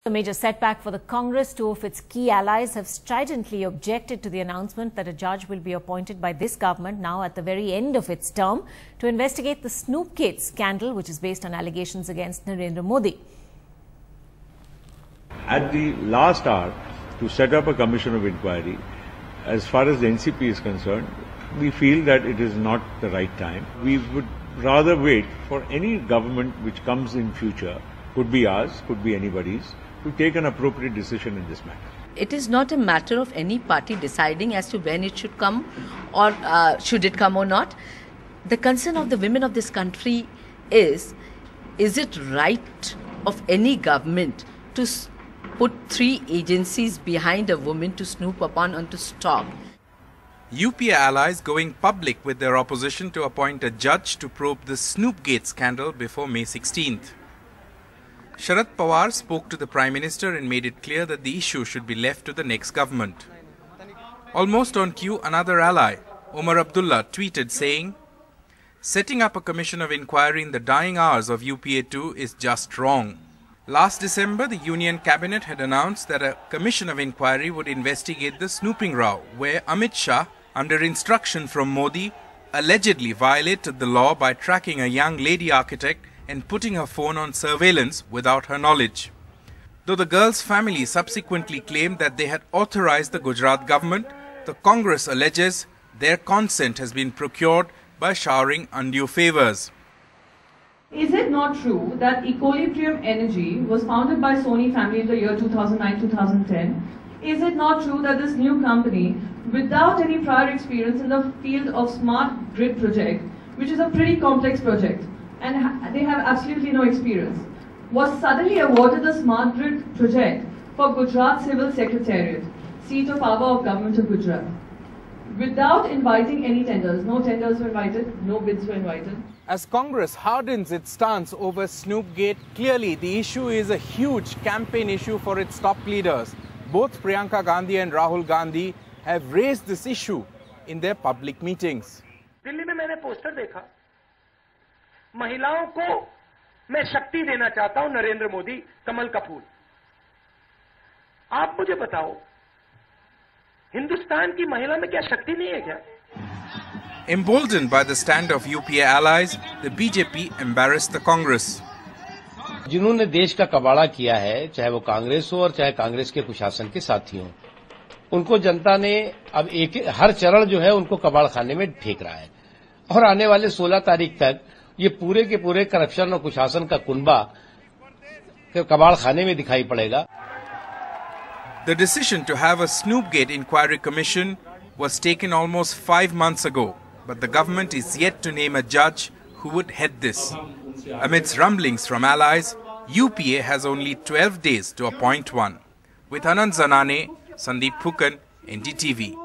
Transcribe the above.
A major setback for the Congress. Two of its key allies have stridently objected to the announcement that a judge will be appointed by this government now at the very end of its term to investigate the Snoopgate scandal, which is based on allegations against Narendra Modi. At the last hour, to set up a commission of inquiry, as far as the NCP is concerned, we feel that it is not the right time. We would rather wait for any government which comes in future, could be ours, could be anybody's, to take an appropriate decision in this matter. It is not a matter of any party deciding as to when it should come or should it come or not. The concern of the women of this country is it right of any government to put 3 agencies behind a woman to snoop upon and to stalk? UPA allies going public with their opposition to appoint a judge to probe the Snoopgate scandal before May 16th. Sharad Pawar spoke to the Prime Minister and made it clear that the issue should be left to the next government. Almost on cue, another ally, Omar Abdullah, tweeted saying, "Setting up a commission of inquiry in the dying hours of UPA2 is just wrong." Last December, the Union Cabinet had announced that a commission of inquiry would investigate the snooping row, where Amit Shah, under instruction from Modi, allegedly violated the law by tracking a young lady architect and putting her phone on surveillance without her knowledge. Though the girl's family subsequently claimed that they had authorized the Gujarat government, the Congress alleges their consent has been procured by showering undue favors. Is it not true that Equilibrium Energy was founded by Sony family in the year 2009-2010? Is it not true that this new company, without any prior experience in the field of smart grid project, which is a pretty complex project, and they have absolutely no experience, was suddenly awarded the smart grid project for Gujarat Civil Secretariat, seat of power of Government of Gujarat, without inviting any tenders? No tenders were invited, no bids were invited. As Congress hardens its stance over Snoopgate, clearly the issue is a huge campaign issue for its top leaders. Both Priyanka Gandhi and Rahul Gandhi have raised this issue in their public meetings. Delhi में मैंने poster देखा, महिलाओं को मैं शक्ति देना चाहता हूं, नरेंद्र मोदी, कमल का फूल। आप मुझे बताओ, हिंदुस्तान की महिला में क्या शक्ति नहीं है क्या? Emboldened by the stand of UPA allies, the BJP embarrassed the Congress. जिन्होंने देश का कबाड़ा किया है, चाहे वो कांग्रेस हो और चाहे कांग्रेस के कुशासन के साथी हों, उनको जनता ने अब हर चरण जो है उनको कबाड़ खाने में फेंक रहा है और आने वाले 16 तारीख तक ये पूरे के पूरे करप्शन और कुशासन का कुनबा कबाड़ खाने में दिखाई पड़ेगा. The decision to have a Snoopgate inquiry commission was taken almost 5 months ago, but the government is yet to name a judge who would head this. Amidst rumblings from allies, UPA has only 12 days to appoint one. With Anand Zanane, Sandeep Phukan, NDTV.